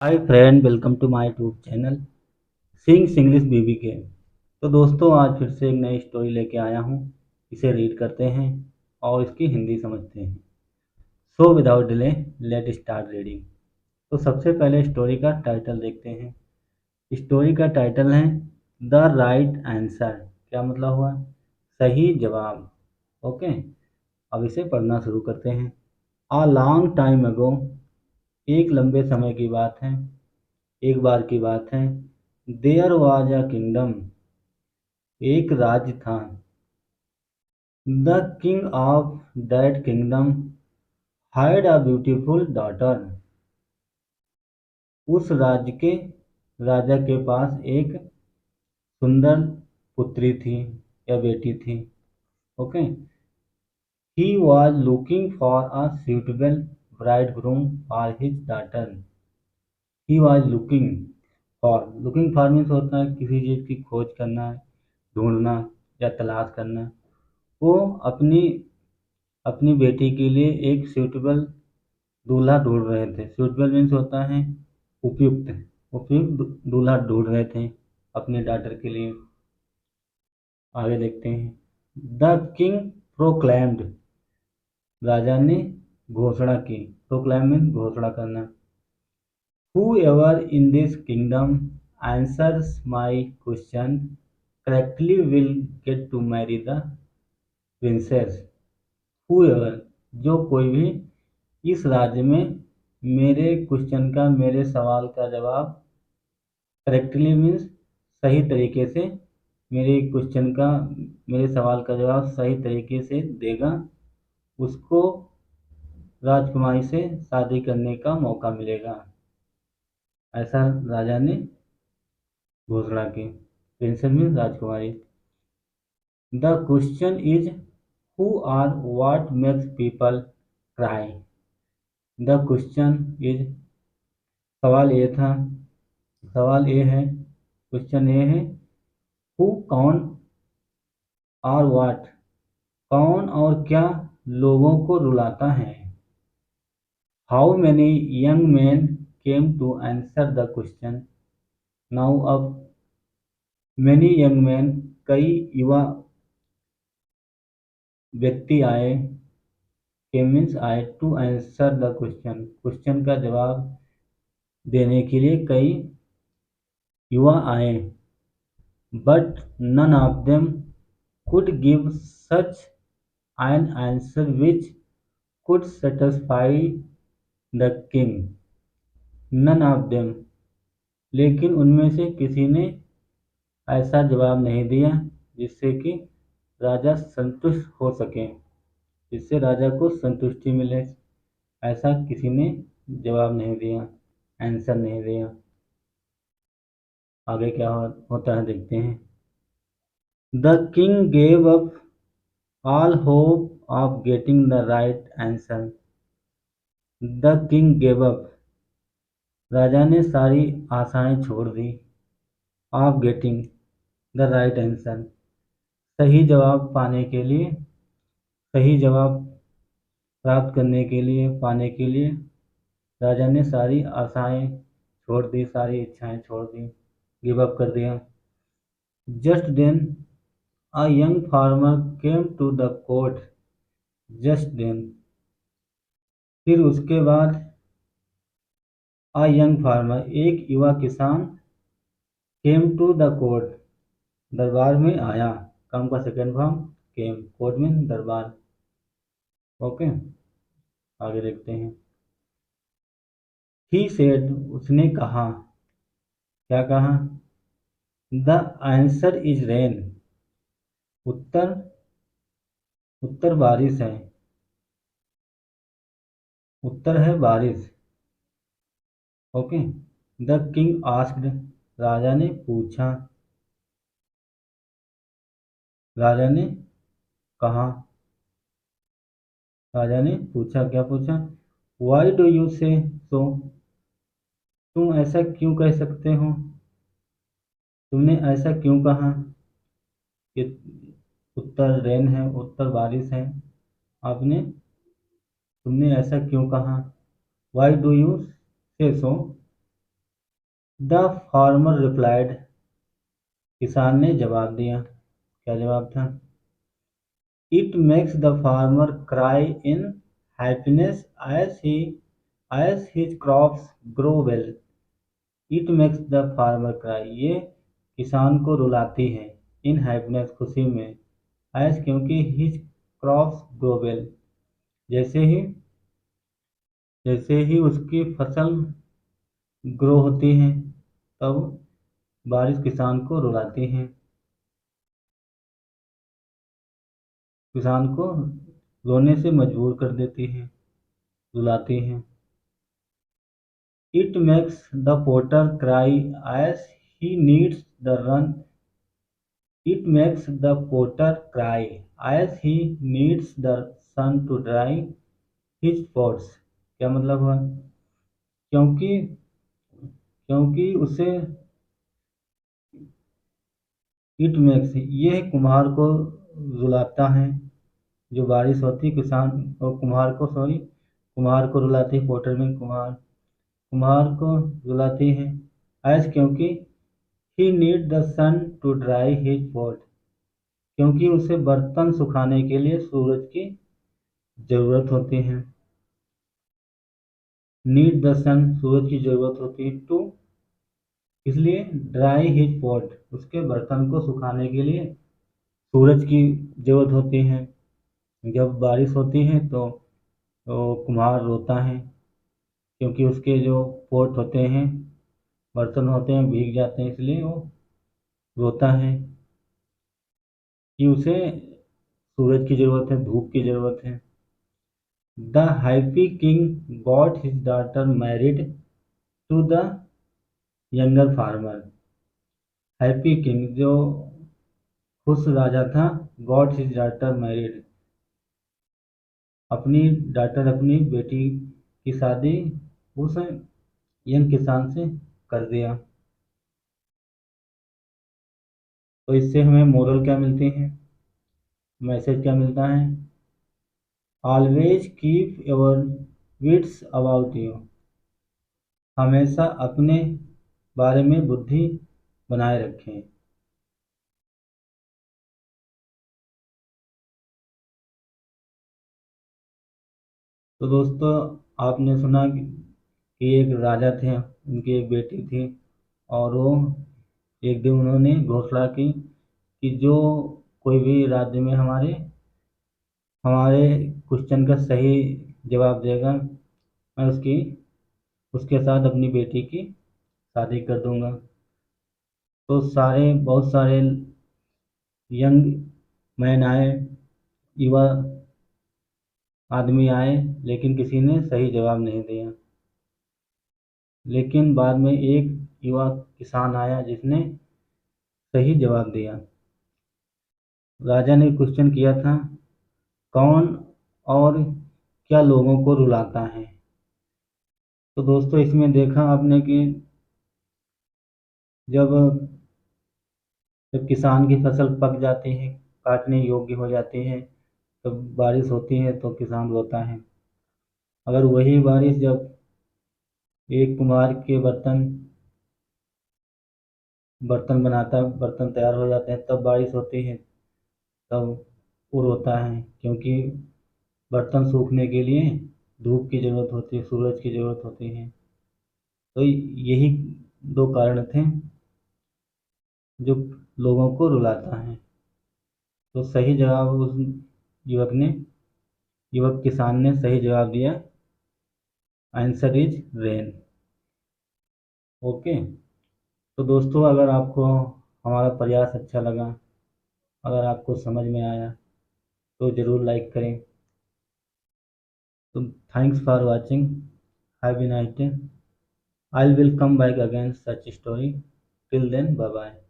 Hi friend, welcome to my YouTube channel sings English बीबी के। तो दोस्तों, आज फिर से एक नई स्टोरी लेके आया हूँ। इसे रीड करते हैं और इसकी हिंदी समझते हैं। So without delay let start reading. तो सबसे पहले स्टोरी का टाइटल देखते हैं। स्टोरी का टाइटल है द राइट आंसर। क्या मतलब हुआ? सही जवाब। ओके, अब इसे पढ़ना शुरू करते हैं। अ लॉन्ग टाइम अगो, एक लंबे समय की बात है, एक बार की बात है। देयर वाज अ किंगडम, एक राज्य था। The king of that kingdom had a beautiful daughter. उस राज्य के राजा के पास एक सुंदर पुत्री थी या बेटी थी। Okay, he was looking for a suitable bridegroom for his daughter. He was looking for means होता है किसी चीज़ की खोज करना, ढूंढना या तलाश करना। वो अपनी अपनी बेटी के लिए एक सूटेबल दूल्हा ढूंढ रहे थे। सूटेबल मीन्स होता है उपयुक्त। उपयुक्त दूल्हा ढूंढ रहे थे अपने डॉटर के लिए। आगे देखते हैं। द किंग प्रोक्लेम्ड, राजा ने घोषणा की। प्रोक्लेम मीन्स घोषणा करना। Whoever in this kingdom answers my question correctly will get to marry the princess. Whoever, जो कोई भी इस राज्य में मेरे क्वेश्चन का, मेरे सवाल का जवाब करेक्टली मीन्स सही तरीके से, मेरे क्वेश्चन का, मेरे सवाल का जवाब सही तरीके से देगा, उसको राजकुमारी से शादी करने का मौका मिलेगा। ऐसा राजा ने घोषणा की। प्रिंसेस मीन्स राजकुमारी। The question is who are what makes people cry. The question is, सवाल ये था, सवाल ये है, क्वेश्चन ये है, हु कौन, और व्हाट कौन और क्या लोगों को रुलाता है। How many young man came to answer the question. Now अब मैनी यंग मैन, कई युवा व्यक्ति आए, के मीन्स आए, to answer the question, question का जवाब देने के लिए कई युवा आए। But none of them could give such an answer which could satisfy the king. None of them, लेकिन उनमें से किसी ने ऐसा जवाब नहीं दिया जिससे कि राजा संतुष्ट हो सके, जिससे राजा को संतुष्टि मिले। ऐसा किसी ने जवाब नहीं दिया, आंसर नहीं दिया। आगे क्या होता है देखते हैं। The king gave up all hope of getting the right answer. The king gave up, राजा ने सारी आशाएं छोड़ दी। Of getting the right answer, सही जवाब पाने के लिए, सही जवाब प्राप्त करने के लिए, पाने के लिए राजा ने सारी आशाएं छोड़ दी, सारी इच्छाएं छोड़ दी, गिव अप कर दिया। Just then a young farmer came to the court. Just then, फिर उसके बाद, अ यंग फार्मर, एक युवा किसान, केम टू द कोर्ट, दरबार में आया। कम का सेकेंड फॉर्म केम, कोर्ट में दरबार। ओके, आगे देखते हैं। ही सेड, उसने कहा। क्या कहा? The answer is rain. उत्तर, उत्तर बारिश है। उत्तर है बारिश। ओके। द किंग आस्क्ड, राजा ने पूछा, राजा ने कहा, राजा ने पूछा, क्या पूछा? वाई डू यू से सो, तुम ऐसा क्यों कह सकते हो, तुमने ऐसा क्यों कहा कि उत्तर रेन है, उत्तर बारिश है, आपने, तुमने ऐसा क्यों कहा? वाई डू यू से सो, द फार्मर रिप्लाइड, किसान ने जवाब दिया। क्या जवाब था? It makes the farmer cry in happiness as his crops grow well. It makes the farmer cry, ये किसान को रुलाती है, इन हैप्पीनेस, खुशी में, एज, क्योंकि हिज क्रॉप्स ग्रो वेल, जैसे ही जैसे ही उसकी फसल ग्रो होती है तब बारिश किसान को रुलाती है, किसान को रोने से मजबूर कर देती है, रुलाती है। It makes the potter cry as he needs the rain. It makes the potter cry as he needs the sun to dry his pots. क्या मतलब हुआ? क्योंकि क्योंकि उसे, इट मेक्स, ये कुम्हार को रुलाता है, जो बारिश होती किसान और कुम्हार को, सॉरी, कुम्हार को रुलाती, पोटर में कुम्हार, कुम्हार को रुलाती है, ऐस, क्योंकि he need the sun to dry his pot, क्योंकि उसे बर्तन सुखाने के लिए सूरज की जरूरत होती है। नीड द सन, सूरज की जरूरत होती है, टू, इसलिए ड्राई हिज पॉट, उसके बर्तन को सुखाने के लिए सूरज की जरूरत होती है। जब बारिश होती है तो कुम्हार रोता है, क्योंकि उसके जो पोट होते हैं, बर्तन होते हैं, भीग जाते हैं, इसलिए वो रोता है कि उसे सूरज की जरूरत है, धूप की जरूरत है। The happy king got his daughter married to the younger farmer. Happy king, जो खुश राजा था, गॉट हिज डॉटर मैरिड, अपनी डॉटर, अपनी बेटी की शादी उस यंग किसान से कर दिया। तो इससे हमें मोरल क्या मिलती है, मैसेज क्या मिलता है? Always keep your wits about you, हमेशा अपने बारे में बुद्धि बनाए रखें। तो दोस्तों, आपने सुना कि एक राजा थे, उनकी एक बेटी थी, और वो एक दिन उन्होंने घोषणा की कि जो कोई भी राज्य में हमारे हमारे क्वेश्चन का सही जवाब देगा, मैं उसकी उसके साथ अपनी बेटी की शादी कर दूंगा। तो बहुत सारे यंग मैन आए, युवा आदमी आए, लेकिन किसी ने सही जवाब नहीं दिया। लेकिन बाद में एक युवा किसान आया जिसने सही जवाब दिया। राजा ने क्वेश्चन किया था, कौन और क्या लोगों को रुलाता है? तो दोस्तों, इसमें देखा आपने कि जब जब किसान की फसल पक जाती है, काटने योग्य हो जाती है, तब बारिश होती है तो किसान रोता है। अगर वही बारिश जब एक कुम्हार के बर्तन बनाता, बर्तन तैयार हो जाते हैं, तब बारिश होती है, तब वो रोता है, क्योंकि बर्तन सूखने के लिए धूप की ज़रूरत होती है, सूरज की ज़रूरत होती है। तो यही दो कारण थे जो लोगों को रुलाता है। तो सही जवाब उस युवक ने युवक किसान ने सही जवाब दिया, आंसर इज रेन। ओके। तो दोस्तों, अगर आपको हमारा प्रयास अच्छा लगा, अगर आपको समझ में आया, तो ज़रूर लाइक करें। तो thanks for watching, have a nice day. I will come back again such story. Till then, bye bye.